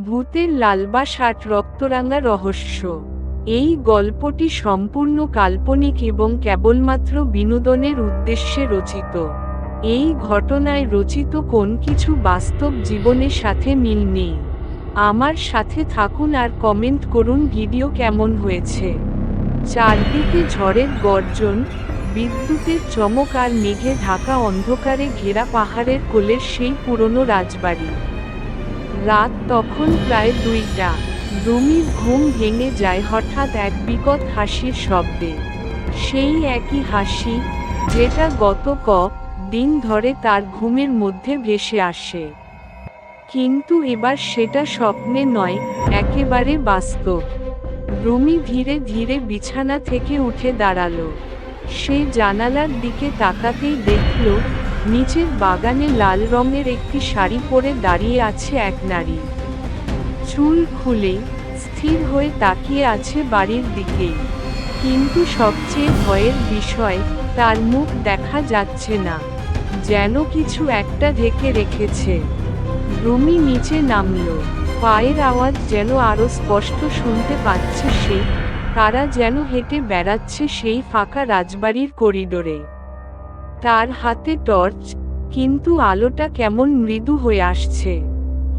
ভূতের লালবাস আট রক্তরাঙা রহস্য। এই গল্পটি সম্পূর্ণ কাল্পনিক এবং কেবলমাত্র বিনোদনের উদ্দেশ্যে রচিত। এই ঘটনায় রচিত কোন কিছু বাস্তব জীবনের সাথে মিল নেই। আমার সাথে থাকুন আর কমেন্ট করুন ভিডিও কেমন হয়েছে। চারদিকে ঝড়ের গর্জন, বিদ্যুতের চমক আর মেঘে ঢাকা অন্ধকারে ঘেরা পাহাড়ের কোলের সেই পুরনো রাজবাড়ি। রাত তখন প্রায় 2টা। রুমির ঘুম ভেঙে যায় হঠাৎ এক বিকট হাসির শব্দে। সেই একই হাসি, যেটা গত দিন ধরে তার ঘুমের মধ্যে ভেসে আসে। কিন্তু এবার সেটা স্বপ্নে নয়, একেবারে বাস্তব। রুমি ধীরে ধীরে বিছানা থেকে উঠে দাঁড়ালো। সে জানালার দিকে তাকাতেই দেখল, নিচের বাগানে লাল রঙের একটি শাড়ি পরে দাঁড়িয়ে আছে এক নারী। চুল খুলে স্থির হয়ে তাকিয়ে আছে বাড়ির দিকেই। কিন্তু সবচেয়ে ভয়ের বিষয়, তার মুখ দেখা যাচ্ছে না, যেন কিছু একটা ঢেকে রেখেছে। রুমি নিচে নামল। পায়ের আওয়াজ যেন আরো স্পষ্ট শুনতে পাচ্ছে সে। তারা যেন হেঁটে বেড়াচ্ছে সেই ফাঁকা রাজবাড়ির করিডোরে। তার হাতে টর্চ, কিন্তু আলোটা কেমন মৃদু হয়ে আসছে।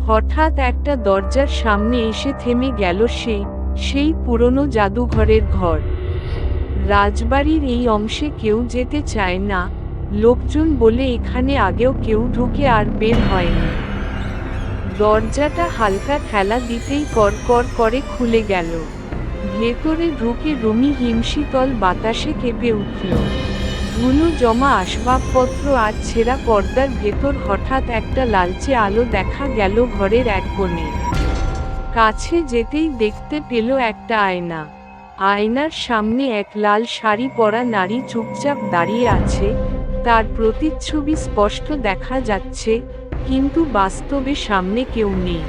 হঠাৎ একটা দরজার সামনে এসে থেমে গেল সেই পুরনো জাদুঘরের ঘর। রাজবাড়ির এই অংশে কেউ যেতে চায় না, লোকজন বলে এখানে আগেও কেউ ঢুকে আর বের হয়নি। দরজাটা হালকা ঠেলা দিতেই কড়কড় করে খুলে গেল। ভেতরে ঢুকে রুমি হিমশীতল বাতাসে কেঁপে উঠল। ধুলো জমা আসবাবপত্র আর ছেঁড়া পর্দার ভেতর হঠাৎ একটা লালচে আলো দেখা গেল ঘরের এক কোণে। কাছে যেতেই দেখতে পেল একটা আয়না। আয়নার সামনে এক লাল শাড়ি পরা নারী চুপচাপ দাঁড়িয়ে আছে। তার প্রতিচ্ছবি স্পষ্ট দেখা যাচ্ছে, কিন্তু বাস্তবে সামনে কেউ নেই।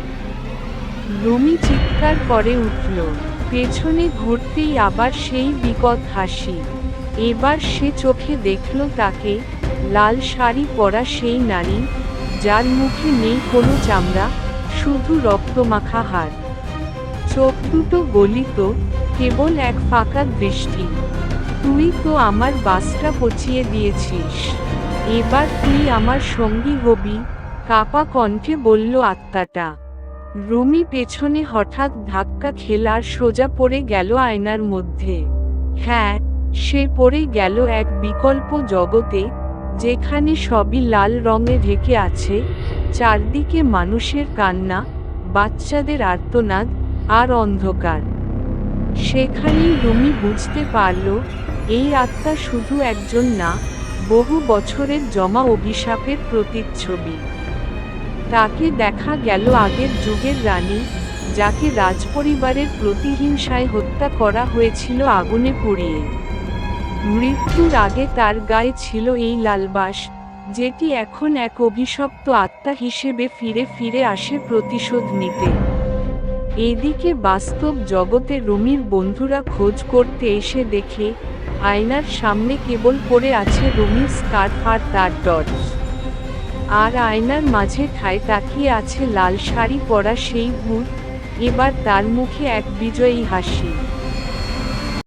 রুমি চিৎকার করে উঠল। পেছনে ঘুরতেই আবার সেই বিকট হাসি। এবার সে চোখে দেখল তাকে, লাল শাড়ি পরা সেই নারী, যার মুখে নেই কোনো চামড়া, শুধু রক্তমাখা হাড়। চোখ দুটো গলিত, কেবল এক ফাঁকা দৃষ্টি। তুই তো আমার বাসটা পচিয়ে দিয়েছিস, এবার তুই আমার সঙ্গী হবি, কাপা কণ্ঠে বলল আত্মাটা। রুমি পেছনে হঠাৎ ধাক্কা খেল আর সোজা পড়ে গেল আয়নার মধ্যে। হ্যাঁ, সে পড়ে গেল এক বিকল্প জগতে, যেখানে সবই লাল রঙে ঢেকে আছে। চারদিকে মানুষের কান্না, বাচ্চাদের আর্তনাদ, আর অন্ধকার। সেখানেই রুমি বুঝতে পারল, এই আত্মা শুধু একজন না, বহু বছরের জমা অভিশাপের প্রতিচ্ছবি। তাকে দেখা গেল আগের যুগের রানী, যাকে রাজপরিবারের প্রতিহিংসায় হত্যা করা হয়েছিল আগুনে পুড়িয়ে। মৃত্যুর আগে তার গায়ে ছিল এই লালবাস, যেটি এখন এক অভিশপ্ত আত্মা হিসেবে ফিরে ফিরে আসে প্রতিশোধ নিতে। এদিকে বাস্তব জগতে রুমির বন্ধুরা খোঁজ করতে এসে দেখে, আয়নার সামনে কেবল পড়ে আছে রুমির স্কার্ফ আর তার টর্চ। আর আয়নার মাঝে ঠায় তাকিয়ে আছে লাল শাড়ি পরা সেই ভূত, এবার তার মুখে এক বিজয়ী হাসি।